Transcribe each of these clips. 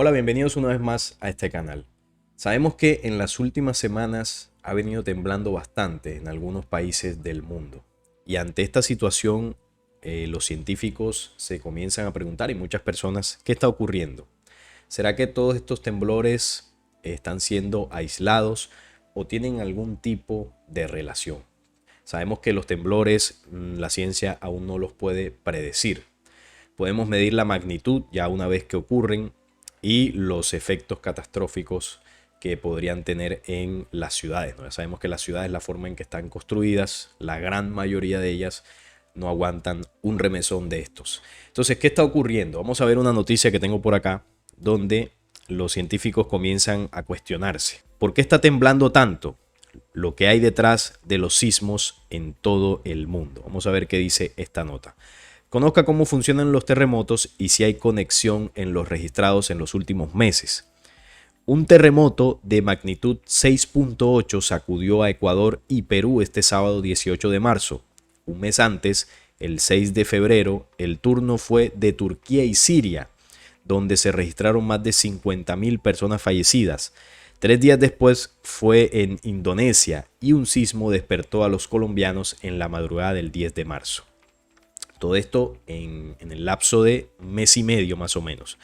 Hola, bienvenidos una vez más a este canal. Sabemos que en las últimas semanas ha venido temblando bastante en algunos países del mundo. Y ante esta situación, los científicos se comienzan a preguntar y muchas personas, ¿qué está ocurriendo? ¿Será que todos estos temblores están siendo aislados o tienen algún tipo de relación? Sabemos que los temblores, la ciencia aún no los puede predecir. Podemos medir la magnitud ya una vez que ocurren y los efectos catastróficos que podrían tener en las ciudades, ¿no? Ya sabemos que las ciudades, la forma en que están construidas, la gran mayoría de ellas no aguantan un remesón de estos. Entonces, ¿qué está ocurriendo? Vamos a ver una noticia que tengo por acá donde los científicos comienzan a cuestionarse. ¿Por qué está temblando tanto? Lo que hay detrás de los sismos en todo el mundo. Vamos a ver qué dice esta nota. Conozca cómo funcionan los terremotos y si hay conexión en los registrados en los últimos meses. Un terremoto de magnitud 6.8 sacudió a Ecuador y Perú este sábado 18 de marzo. Un mes antes, el 6 de febrero, el turno fue de Turquía y Siria, donde se registraron más de 50.000 personas fallecidas. 3 días después fue en Indonesia y un sismo despertó a los colombianos en la madrugada del 10 de marzo. Todo esto en el lapso de mes y medio más o menos.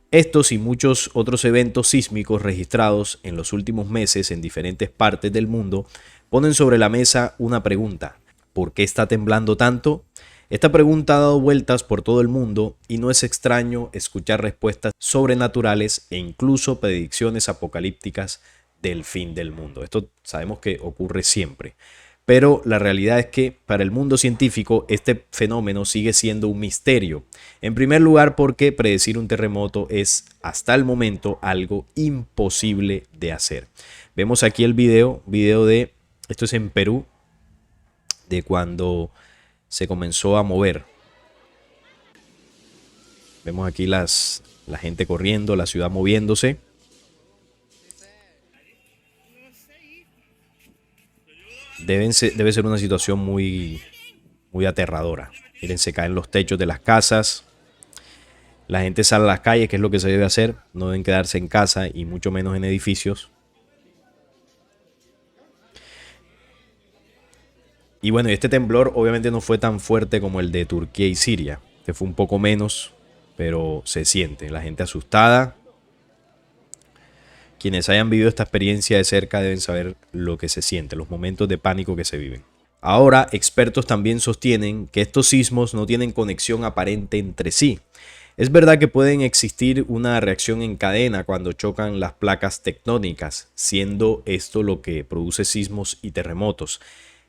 Estos y muchos otros eventos sísmicos registrados en los últimos meses en diferentes partes del mundo ponen sobre la mesa una pregunta. ¿Por qué está temblando tanto? Esta pregunta ha dado vueltas por todo el mundo y no es extraño escuchar respuestas sobrenaturales e incluso predicciones apocalípticas del fin del mundo. Esto sabemos que ocurre siempre. Pero la realidad es que para el mundo científico este fenómeno sigue siendo un misterio. En primer lugar porque predecir un terremoto es hasta el momento algo imposible de hacer. Vemos aquí el video de, esto es en Perú, de cuando se comenzó a mover. Vemos aquí la gente corriendo, la ciudad moviéndose. Debe ser una situación muy aterradora. Miren, se caen los techos de las casas. La gente sale a las calles, que es lo que se debe hacer. No deben quedarse en casa y mucho menos en edificios. Y bueno, este temblor obviamente no fue tan fuerte como el de Turquía y Siria, que fue un poco menos, pero se siente. La gente asustada. Quienes hayan vivido esta experiencia de cerca deben saber lo que se siente, los momentos de pánico que se viven. Ahora, expertos también sostienen que estos sismos no tienen conexión aparente entre sí. Es verdad que pueden existir una reacción en cadena cuando chocan las placas tectónicas, siendo esto lo que produce sismos y terremotos.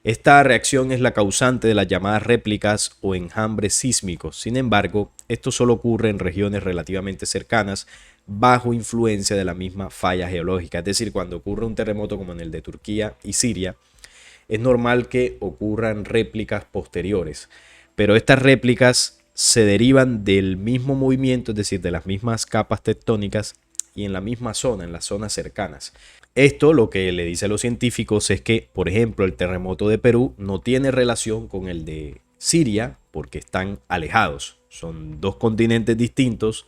Esta reacción es la causante de las llamadas réplicas o enjambres sísmicos. Sin embargo, esto solo ocurre en regiones relativamente cercanas, bajo influencia de la misma falla geológica. Es decir, cuando ocurre un terremoto como en el de Turquía y Siria, es normal que ocurran réplicas posteriores, pero estas réplicas se derivan del mismo movimiento, es decir, de las mismas capas tectónicas y en la misma zona, en las zonas cercanas. Esto lo que le dice a los científicos es que, por ejemplo, el terremoto de Perú no tiene relación con el de Siria porque están alejados. Son dos continentes distintos,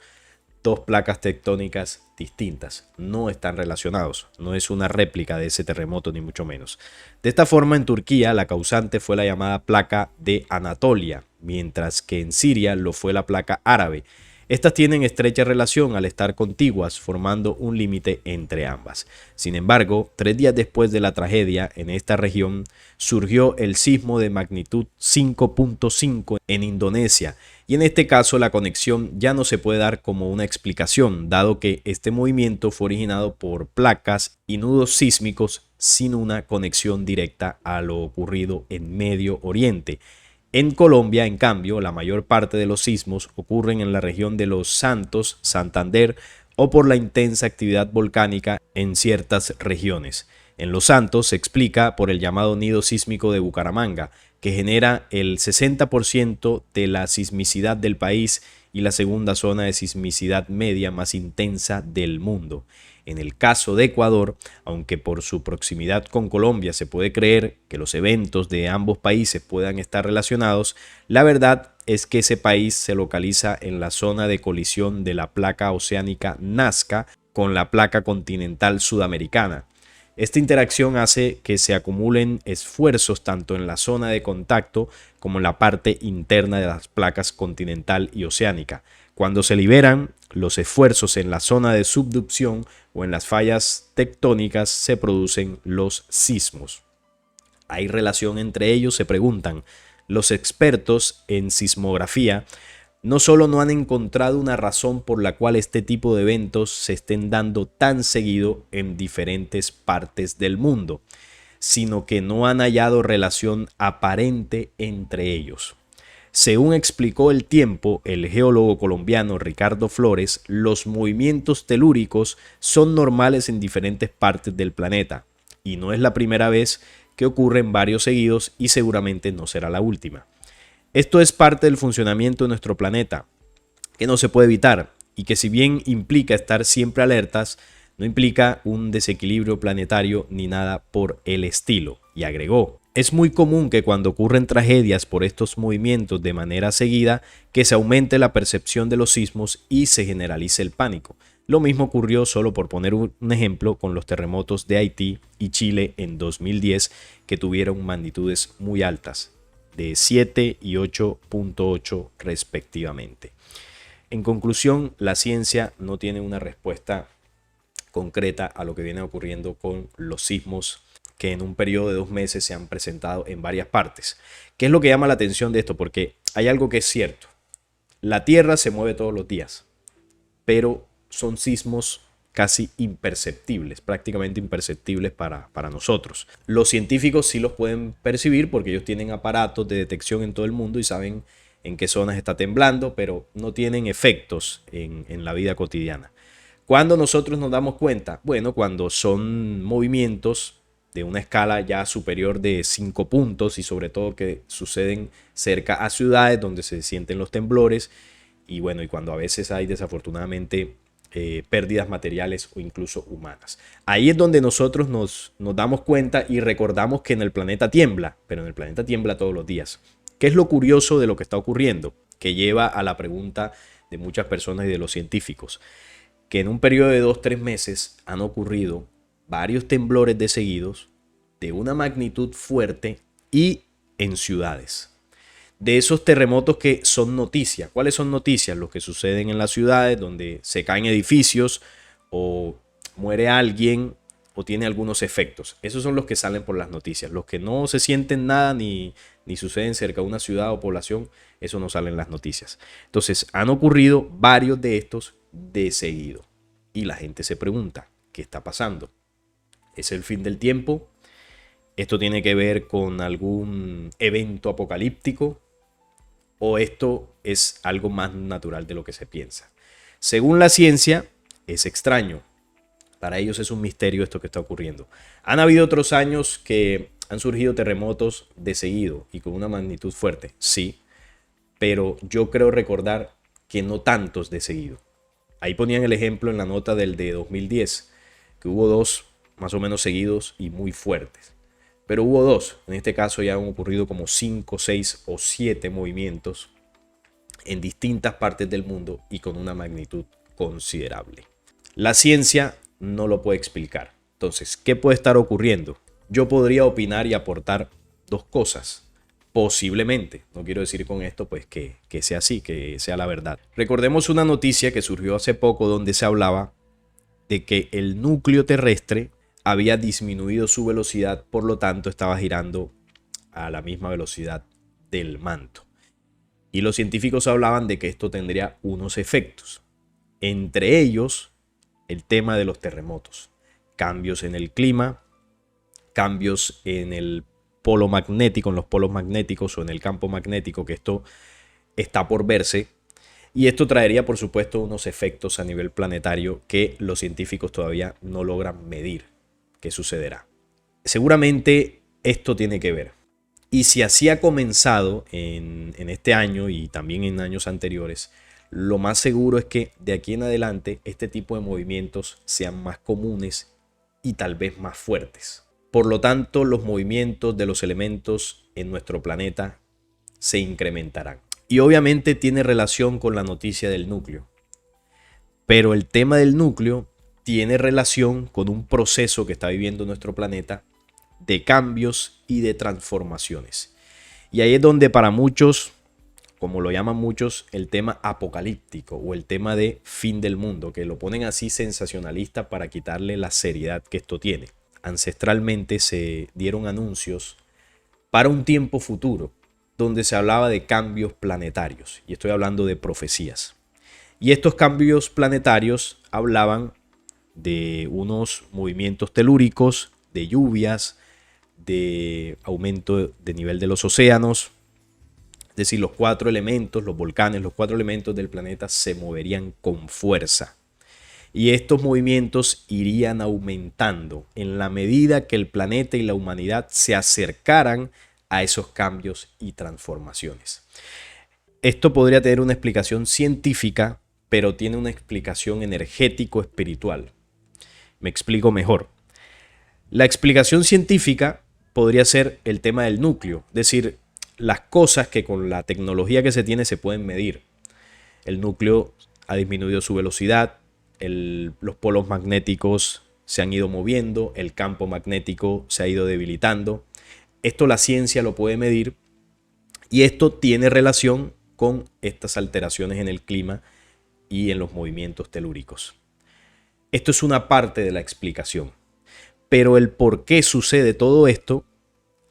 dos placas tectónicas distintas, no están relacionados, no es una réplica de ese terremoto ni mucho menos. De esta forma, en Turquía la causante fue la llamada placa de Anatolia, mientras que en Siria lo fue la placa árabe. Estas tienen estrecha relación al estar contiguas, formando un límite entre ambas. Sin embargo, 3 días después de la tragedia, en esta región surgió el sismo de magnitud 5.5 en Indonesia, y en este caso la conexión ya no se puede dar como una explicación, dado que este movimiento fue originado por placas y nudos sísmicos sin una conexión directa a lo ocurrido en Medio Oriente. En Colombia, en cambio, la mayor parte de los sismos ocurren en la región de Los Santos, Santander o por la intensa actividad volcánica en ciertas regiones. En Los Santos se explica por el llamado nido sísmico de Bucaramanga, que genera el 60% de la sismicidad del país y la segunda zona de sismicidad media más intensa del mundo. En el caso de Ecuador, aunque por su proximidad con Colombia se puede creer que los eventos de ambos países puedan estar relacionados, la verdad es que ese país se localiza en la zona de colisión de la placa oceánica Nazca con la placa continental sudamericana. Esta interacción hace que se acumulen esfuerzos tanto en la zona de contacto como en la parte interna de las placas continental y oceánica. Cuando se liberan los esfuerzos en la zona de subducción o en las fallas tectónicas, se producen los sismos. ¿Hay relación entre ellos?, se preguntan. Los expertos en sismografía no solo no han encontrado una razón por la cual este tipo de eventos se estén dando tan seguido en diferentes partes del mundo, sino que no han hallado relación aparente entre ellos. Según explicó El Tiempo, el geólogo colombiano Ricardo Flores, los movimientos telúricos son normales en diferentes partes del planeta y no es la primera vez que ocurren varios seguidos y seguramente no será la última. Esto es parte del funcionamiento de nuestro planeta, que no se puede evitar y que si bien implica estar siempre alertas, no implica un desequilibrio planetario ni nada por el estilo. Y agregó, es muy común que cuando ocurren tragedias por estos movimientos de manera seguida, que se aumente la percepción de los sismos y se generalice el pánico. Lo mismo ocurrió, solo por poner un ejemplo, con los terremotos de Haití y Chile en 2010, que tuvieron magnitudes muy altas, de 7 y 8.8 respectivamente. En conclusión, la ciencia no tiene una respuesta concreta a lo que viene ocurriendo con los sismos que en un periodo de 2 meses se han presentado en varias partes. ¿Qué es lo que llama la atención de esto? Porque hay algo que es cierto. La Tierra se mueve todos los días, pero son sismos casi imperceptibles, prácticamente imperceptibles para nosotros. Los científicos sí los pueden percibir porque ellos tienen aparatos de detección en todo el mundo y saben en qué zonas está temblando, pero no tienen efectos en la vida cotidiana. ¿Cuándo nosotros nos damos cuenta? Bueno, cuando son movimientos de una escala ya superior de 5 puntos y sobre todo que suceden cerca a ciudades donde se sienten los temblores y bueno, y cuando a veces hay desafortunadamente pérdidas materiales o incluso humanas. Ahí es donde nosotros nos damos cuenta y recordamos que en el planeta tiembla, pero en el planeta tiembla todos los días. ¿Qué es lo curioso de lo que está ocurriendo? Que lleva a la pregunta de muchas personas y de los científicos, que en un periodo de 2-3 meses han ocurrido varios temblores de seguidos de una magnitud fuerte y en ciudades. De esos terremotos que son noticias. ¿Cuáles son noticias? Los que suceden en las ciudades donde se caen edificios o muere alguien o tiene algunos efectos. Esos son los que salen por las noticias. Los que no se sienten nada ni suceden cerca de una ciudad o población, eso no sale en las noticias. Entonces han ocurrido varios de estos de seguido. Y la gente se pregunta, ¿qué está pasando? ¿Es el fin del tiempo? ¿Esto tiene que ver con algún evento apocalíptico? ¿O esto es algo más natural de lo que se piensa? Según la ciencia, es extraño. Para ellos es un misterio esto que está ocurriendo. Han habido otros años que han surgido terremotos de seguido y con una magnitud fuerte, sí, pero yo creo recordar que no tantos de seguido. Ahí ponían el ejemplo en la nota del de 2010, que hubo 2 más o menos seguidos y muy fuertes. Pero hubo 2, en este caso ya han ocurrido como 5, 6 o 7 movimientos en distintas partes del mundo y con una magnitud considerable. La ciencia no lo puede explicar. Entonces, ¿qué puede estar ocurriendo? Yo podría opinar y aportar 2 cosas. Posiblemente, no quiero decir con esto pues que sea así, que sea la verdad. Recordemos una noticia que surgió hace poco donde se hablaba de que el núcleo terrestre había disminuido su velocidad, por lo tanto estaba girando a la misma velocidad del manto. Y los científicos hablaban de que esto tendría unos efectos, entre ellos el tema de los terremotos, cambios en el clima, cambios en el polo magnético, en los polos magnéticos o en el campo magnético, que esto está por verse. Y esto traería, por supuesto, unos efectos a nivel planetario que los científicos todavía no logran medir. ¿Qué sucederá? Seguramente esto tiene que ver. Y si así ha comenzado en este año y también en años anteriores, lo más seguro es que de aquí en adelante este tipo de movimientos sean más comunes y tal vez más fuertes. Por lo tanto, los movimientos de los elementos en nuestro planeta se incrementarán. Y obviamente tiene relación con la noticia del núcleo. Pero el tema del núcleo tiene relación con un proceso que está viviendo nuestro planeta de cambios y de transformaciones. Y ahí es donde para muchos, como lo llaman muchos, el tema apocalíptico o el tema de fin del mundo, que lo ponen así sensacionalista para quitarle la seriedad que esto tiene. Ancestralmente se dieron anuncios para un tiempo futuro, donde se hablaba de cambios planetarios, y estoy hablando de profecías. Y estos cambios planetarios hablaban de unos movimientos telúricos, de lluvias, de aumento de nivel de los océanos. Es decir, los 4 elementos, los volcanes, los 4 elementos del planeta se moverían con fuerza. Y estos movimientos irían aumentando en la medida que el planeta y la humanidad se acercaran a esos cambios y transformaciones. Esto podría tener una explicación científica, pero tiene una explicación energético-espiritual. Me explico mejor. La explicación científica podría ser el tema del núcleo, es decir, las cosas que con la tecnología que se tiene se pueden medir. El núcleo ha disminuido su velocidad, los polos magnéticos se han ido moviendo, el campo magnético se ha ido debilitando. Esto la ciencia lo puede medir y esto tiene relación con estas alteraciones en el clima y en los movimientos telúricos. Esto es una parte de la explicación, pero el por qué sucede todo esto,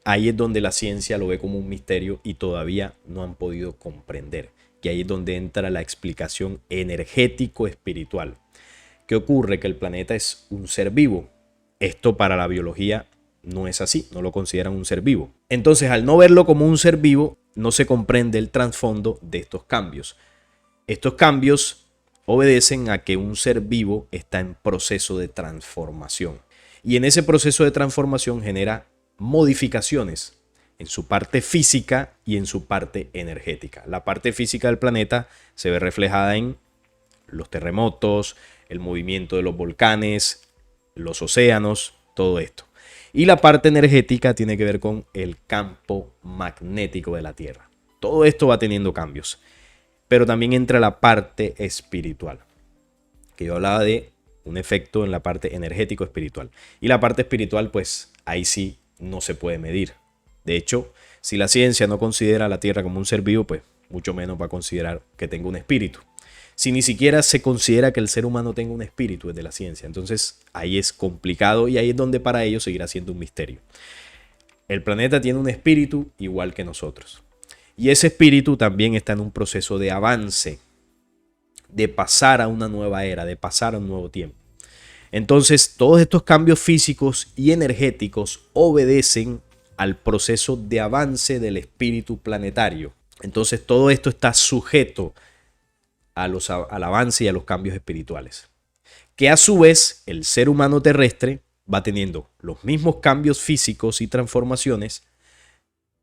ahí es donde la ciencia lo ve como un misterio y todavía no han podido comprender. Y ahí es donde entra la explicación energético-espiritual. ¿Qué ocurre? Que el planeta es un ser vivo. Esto para la biología no es así, no lo consideran un ser vivo. Entonces, al no verlo como un ser vivo, no se comprende el trasfondo de estos cambios. Estos cambios obedecen a que un ser vivo está en proceso de transformación. Y en ese proceso de transformación genera modificaciones en su parte física y en su parte energética. La parte física del planeta se ve reflejada en los terremotos, el movimiento de los volcanes, los océanos, todo esto. Y la parte energética tiene que ver con el campo magnético de la Tierra. Todo esto va teniendo cambios. Pero también entra la parte espiritual, que yo hablaba de un efecto en la parte energético espiritual. Y la parte espiritual, pues ahí sí no se puede medir. De hecho, si la ciencia no considera a la Tierra como un ser vivo, pues mucho menos va a considerar que tenga un espíritu. Si ni siquiera se considera que el ser humano tenga un espíritu desde la ciencia, entonces ahí es complicado y ahí es donde para ellos seguirá siendo un misterio. El planeta tiene un espíritu igual que nosotros. Y ese espíritu también está en un proceso de avance, de pasar a una nueva era, de pasar a un nuevo tiempo. Entonces, todos estos cambios físicos y energéticos obedecen al proceso de avance del espíritu planetario. Entonces, todo esto está sujeto al avance y a los cambios espirituales. Que a su vez, el ser humano terrestre va teniendo los mismos cambios físicos y transformaciones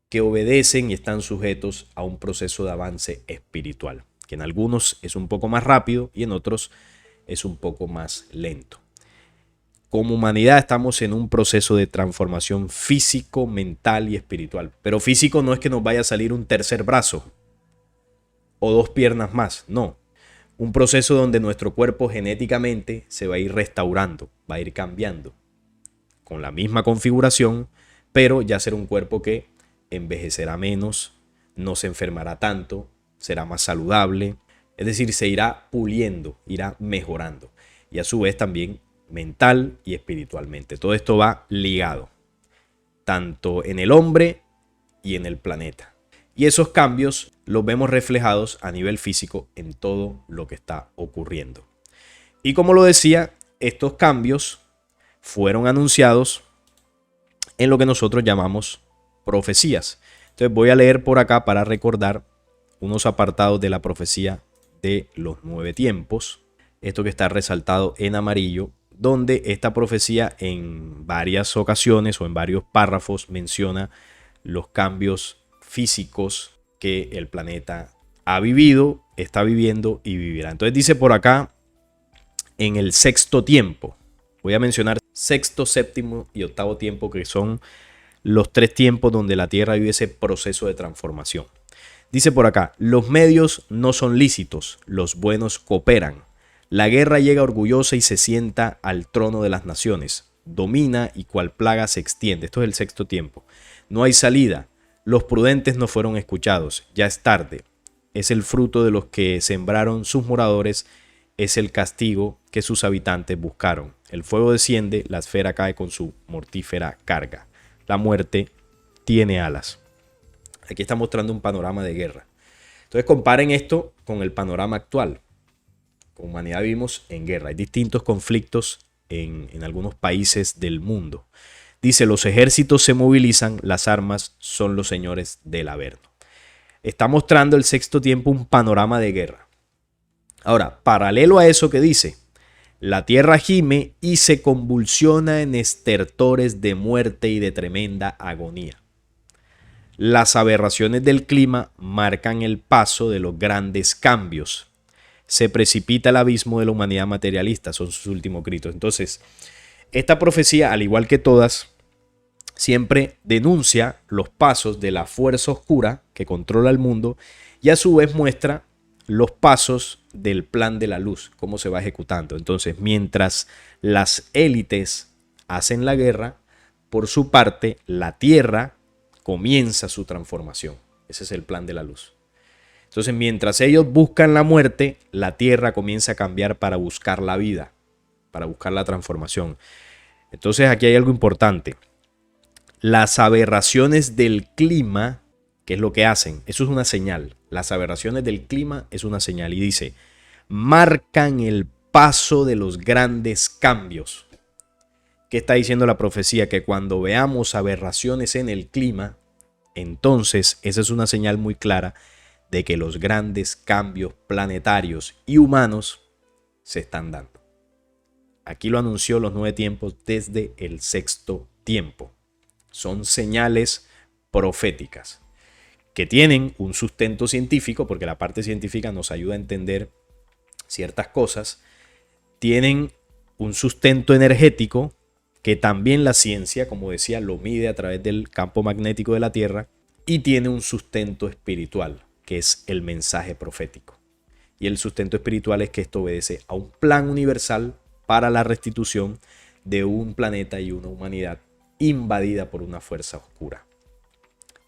que obedecen y están sujetos a un proceso de avance espiritual, que en algunos es un poco más rápido y en otros es un poco más lento. Como humanidad estamos en un proceso de transformación físico, mental y espiritual. Pero físico no es que nos vaya a salir un tercer brazo o 2 piernas más, no. Un proceso donde nuestro cuerpo genéticamente se va a ir restaurando, va a ir cambiando con la misma configuración, pero ya será un cuerpo que envejecerá menos, no se enfermará tanto, será más saludable, es decir, se irá puliendo, irá mejorando y a su vez también mental y espiritualmente. Todo esto va ligado, tanto en el hombre y en el planeta. Y esos cambios los vemos reflejados a nivel físico en todo lo que está ocurriendo. Y como lo decía, estos cambios fueron anunciados en lo que nosotros llamamos profecías. Entonces voy a leer por acá para recordar unos apartados de la profecía de los 9 tiempos. Esto que está resaltado en amarillo, donde esta profecía en varias ocasiones o en varios párrafos menciona los cambios físicos que el planeta ha vivido, está viviendo y vivirá. Entonces dice por acá, en el sexto tiempo, voy a mencionar sexto, séptimo y octavo tiempo, que son los 3 tiempos donde la tierra vive ese proceso de transformación. Dice por acá, los medios no son lícitos, los buenos cooperan. La guerra llega orgullosa y se sienta al trono de las naciones. Domina y cual plaga se extiende. Esto es el sexto tiempo. No hay salida. Los prudentes no fueron escuchados. Ya es tarde. Es el fruto de los que sembraron sus moradores. Es el castigo que sus habitantes buscaron. El fuego desciende, la esfera cae con su mortífera carga. La muerte tiene alas. Aquí está mostrando un panorama de guerra. Entonces comparen esto con el panorama actual. Como humanidad vivimos en guerra. Hay distintos conflictos en algunos países del mundo. Dice, los ejércitos se movilizan, las armas son los señores del Averno. Está mostrando el sexto tiempo un panorama de guerra. Ahora, paralelo a eso que dice, la tierra gime y se convulsiona en estertores de muerte y de tremenda agonía. Las aberraciones del clima marcan el paso de los grandes cambios. Se precipita el abismo de la humanidad materialista, son sus últimos gritos. Entonces, esta profecía, al igual que todas, siempre denuncia los pasos de la fuerza oscura que controla el mundo y a su vez muestra los pasos del plan de la luz, cómo se va ejecutando. Entonces, mientras las élites hacen la guerra, por su parte, la tierra comienza su transformación. Ese es el plan de la luz. Entonces, mientras ellos buscan la muerte, la tierra comienza a cambiar para buscar la vida, para buscar la transformación. Entonces, aquí hay algo importante. Las aberraciones del clima, ¿qué es lo que hacen? Eso es una señal. Las aberraciones del clima es una señal. Y dice, marcan el paso de los grandes cambios. ¿Qué está diciendo la profecía? Que cuando veamos aberraciones en el clima, entonces esa es una señal muy clara de que los grandes cambios planetarios y humanos se están dando. Aquí lo anunció los 9 tiempos desde el sexto tiempo. Son señales proféticas que tienen un sustento científico, porque la parte científica nos ayuda a entender ciertas cosas. Tienen un sustento energético, que también la ciencia, como decía, lo mide a través del campo magnético de la Tierra, y tiene un sustento espiritual, que es el mensaje profético. Y el sustento espiritual es que esto obedece a un plan universal para la restitución de un planeta y una humanidad invadida por una fuerza oscura.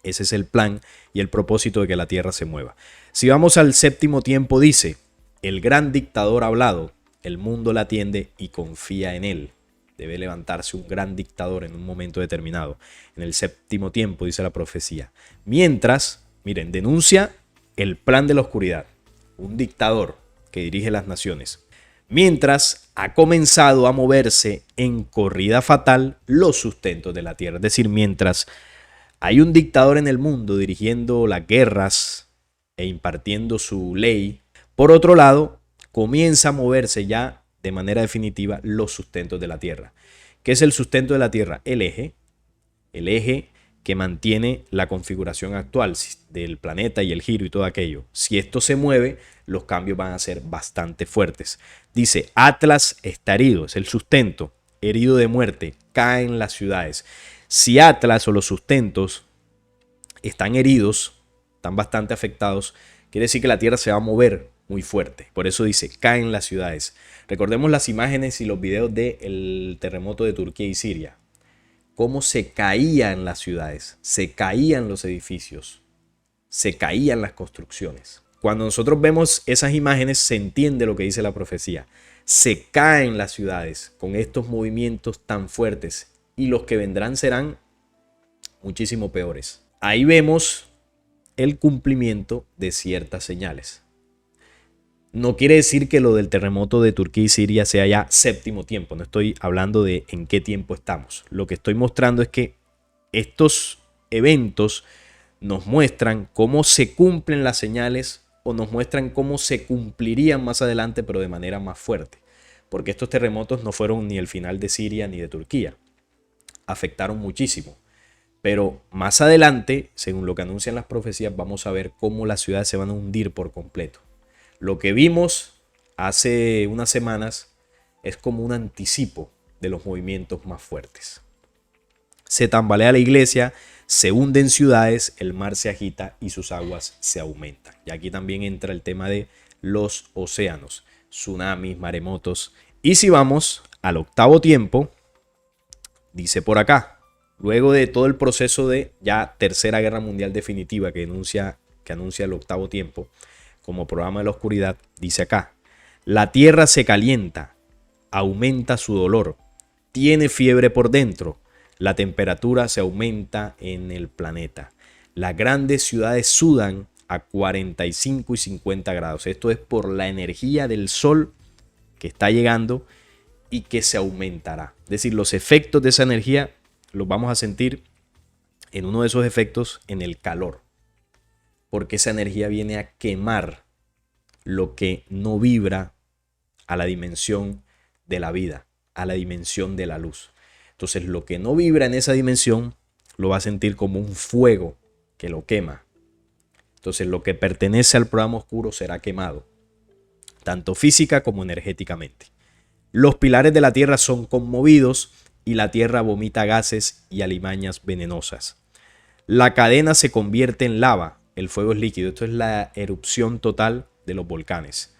Ese es el plan y el propósito de que la Tierra se mueva. Si vamos al séptimo tiempo, dice, el gran dictador ha hablado, el mundo la atiende y confía en él. Debe levantarse un gran dictador en un momento determinado. En el séptimo tiempo, dice la profecía. Mientras, miren, denuncia el plan de la oscuridad. Un dictador que dirige las naciones. Mientras ha comenzado a moverse en corrida fatal los sustentos de la tierra. Es decir, mientras hay un dictador en el mundo dirigiendo las guerras e impartiendo su ley, por otro lado, comienza a moverse ya de manera definitiva los sustentos de la Tierra. ¿Qué es el sustento de la Tierra? El eje que mantiene la configuración actual del planeta y el giro y todo aquello. Si esto se mueve, los cambios van a ser bastante fuertes. Dice, Atlas está herido, es el sustento, herido de muerte, caen las ciudades. Si Atlas o los sustentos están heridos, están bastante afectados, quiere decir que la Tierra se va a mover muy fuerte. Por eso dice, caen las ciudades. Recordemos las imágenes y los videos del terremoto de Turquía y Siria. Cómo se caían las ciudades, se caían los edificios, se caían las construcciones. Cuando nosotros vemos esas imágenes se entiende lo que dice la profecía. Se caen las ciudades con estos movimientos tan fuertes y los que vendrán serán muchísimo peores. Ahí vemos el cumplimiento de ciertas señales. No quiere decir que lo del terremoto de Turquía y Siria sea ya séptimo tiempo. No estoy hablando de en qué tiempo estamos. Lo que estoy mostrando es que estos eventos nos muestran cómo se cumplen las señales o nos muestran cómo se cumplirían más adelante, pero de manera más fuerte. Porque estos terremotos no fueron ni el final de Siria ni de Turquía. Afectaron muchísimo. Pero más adelante, según lo que anuncian las profecías, vamos a ver cómo las ciudades se van a hundir por completo. Lo que vimos hace unas semanas es como un anticipo de los movimientos más fuertes. Se tambalea la iglesia, se hunden ciudades, el mar se agita y sus aguas se aumentan. Y aquí también entra el tema de los océanos, tsunamis, maremotos. Y si vamos al octavo tiempo, dice por acá, luego de todo el proceso de ya Tercera Guerra Mundial definitiva que anuncia el octavo tiempo como programa de la oscuridad, dice acá, la tierra se calienta, aumenta su dolor, tiene fiebre por dentro, la temperatura se aumenta en el planeta. Las grandes ciudades sudan a 45 y 50 grados. Esto es por la energía del sol que está llegando y que se aumentará. Es decir, los efectos de esa energía los vamos a sentir en uno de esos efectos en el calor. Porque esa energía viene a quemar lo que no vibra a la dimensión de la vida, a la dimensión de la luz. Entonces lo que no vibra en esa dimensión lo va a sentir como un fuego que lo quema. Entonces lo que pertenece al programa oscuro será quemado, tanto física como energéticamente. Los pilares de la tierra son conmovidos y la tierra vomita gases y alimañas venenosas. La cadena se convierte en lava, el fuego es líquido. Esto es la erupción total de los volcanes.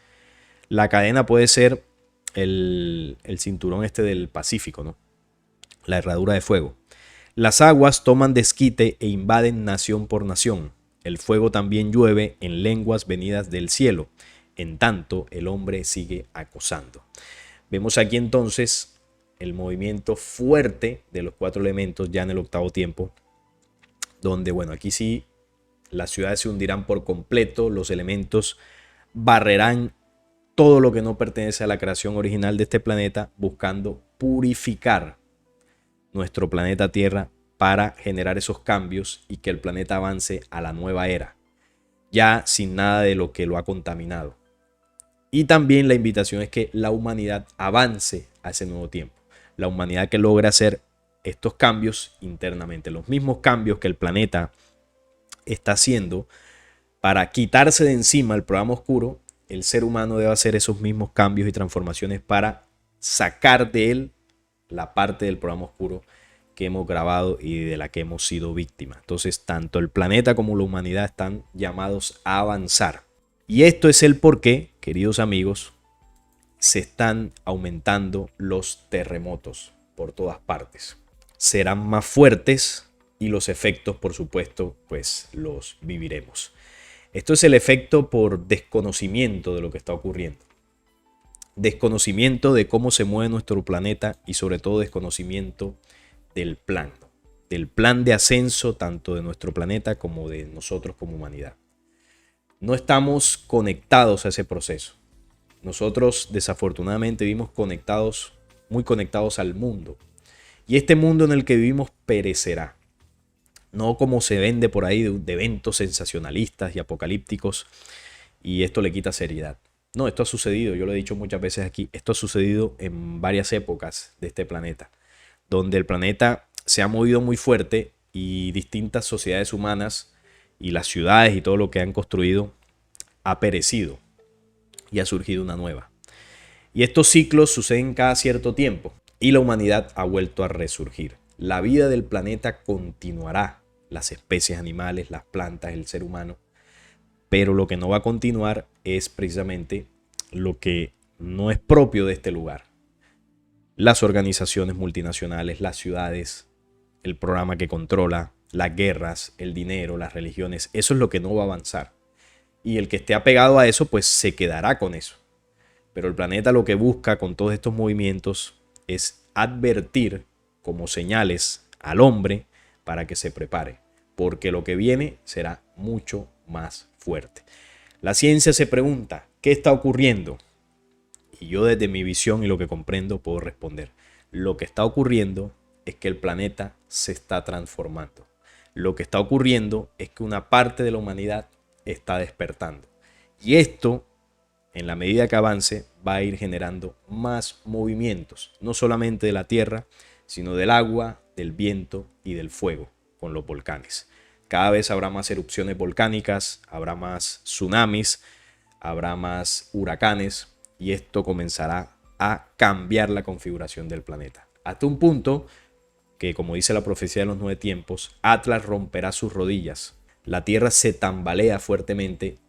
La cadena puede ser el cinturón este del Pacífico, ¿no? La herradura de fuego. Las aguas toman desquite e invaden nación por nación. El fuego también llueve en lenguas venidas del cielo. En tanto, el hombre sigue acosando. Vemos aquí entonces el movimiento fuerte de los cuatro elementos ya en el octavo tiempo, donde, bueno, aquí sí las ciudades se hundirán por completo, los elementos barrerán todo lo que no pertenece a la creación original de este planeta, buscando purificar nuestro planeta Tierra para generar esos cambios y que el planeta avance a la nueva era, ya sin nada de lo que lo ha contaminado. Y también la invitación es que la humanidad avance a ese nuevo tiempo. La humanidad que logre hacer estos cambios internamente, los mismos cambios que el planeta está haciendo para quitarse de encima el programa oscuro, el ser humano debe hacer esos mismos cambios y transformaciones para sacar de él la parte del programa oscuro que hemos grabado y de la que hemos sido víctimas. Entonces, tanto el planeta como la humanidad están llamados a avanzar. Y esto es el por qué, queridos amigos, se están aumentando los terremotos por todas partes. Serán más fuertes y los efectos, por supuesto, pues los viviremos. Esto es el efecto por desconocimiento de lo que está ocurriendo. Desconocimiento de cómo se mueve nuestro planeta y sobre todo desconocimiento del plan de ascenso tanto de nuestro planeta como de nosotros como humanidad. No estamos conectados a ese proceso. Nosotros desafortunadamente vivimos conectados, muy conectados al mundo. Y este mundo en el que vivimos perecerá. No como se vende por ahí de eventos sensacionalistas y apocalípticos y esto le quita seriedad. No, esto ha sucedido, yo lo he dicho muchas veces aquí, esto ha sucedido en varias épocas de este planeta, donde el planeta se ha movido muy fuerte y distintas sociedades humanas y las ciudades y todo lo que han construido ha perecido y ha surgido una nueva. Y estos ciclos suceden cada cierto tiempo y la humanidad ha vuelto a resurgir. La vida del planeta continuará, las especies animales, las plantas, el ser humano, pero lo que no va a continuar es precisamente lo que no es propio de este lugar. Las organizaciones multinacionales, las ciudades, el programa que controla, las guerras, el dinero, las religiones, eso es lo que no va a avanzar. Y el que esté apegado a eso, pues se quedará con eso. Pero el planeta lo que busca con todos estos movimientos es advertir como señales al hombre para que se prepare, porque lo que viene será mucho más fuerte. La ciencia se pregunta, ¿qué está ocurriendo? Y yo desde mi visión y lo que comprendo puedo responder. Lo que está ocurriendo es que el planeta se está transformando. Lo que está ocurriendo es que una parte de la humanidad está despertando. Y esto, en la medida que avance, va a ir generando más movimientos, no solamente de la tierra, sino del agua, del viento y del fuego, con los volcanes. Cada vez habrá más erupciones volcánicas, habrá más tsunamis, habrá más huracanes y esto comenzará a cambiar la configuración del planeta. Hasta un punto que, como dice la profecía de los 9 tiempos, Atlas romperá sus rodillas. La Tierra se tambalea fuertemente,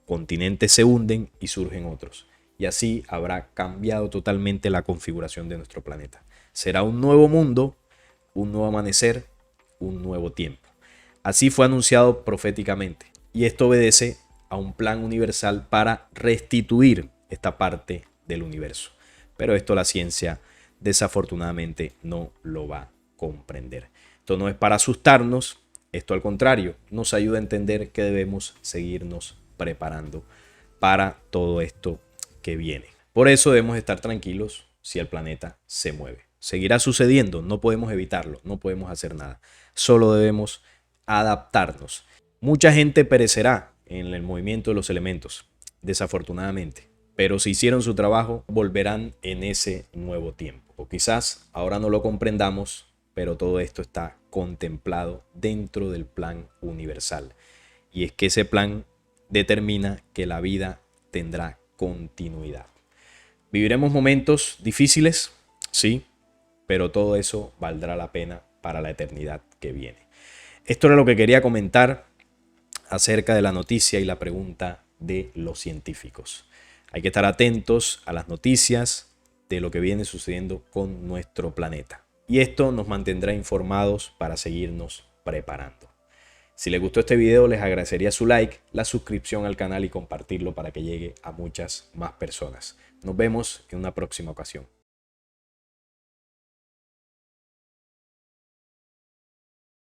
continentes se hunden y surgen otros. Y así habrá cambiado totalmente la configuración de nuestro planeta. Será un nuevo mundo, un nuevo amanecer, un nuevo tiempo. Así fue anunciado proféticamente. Y esto obedece a un plan universal para restituir esta parte del universo. Pero esto la ciencia desafortunadamente no lo va a comprender. Esto no es para asustarnos, esto al contrario nos ayuda a entender que debemos seguirnos preparando para todo esto que viene. Por eso debemos estar tranquilos si el planeta se mueve. Seguirá sucediendo, no podemos evitarlo, no podemos hacer nada. Solo debemos adaptarnos. Mucha gente perecerá en el movimiento de los elementos, desafortunadamente. Pero si hicieron su trabajo, volverán en ese nuevo tiempo. O quizás ahora no lo comprendamos, pero todo esto está contemplado dentro del plan universal. Y es que ese plan determina que la vida tendrá continuidad. Viviremos momentos difíciles, sí, pero todo eso valdrá la pena para la eternidad que viene. Esto era lo que quería comentar acerca de la noticia y la pregunta de los científicos. Hay que estar atentos a las noticias de lo que viene sucediendo con nuestro planeta. Y esto nos mantendrá informados para seguirnos preparando. Si les gustó este video, les agradecería su like, la suscripción al canal y compartirlo para que llegue a muchas más personas. Nos vemos en una próxima ocasión.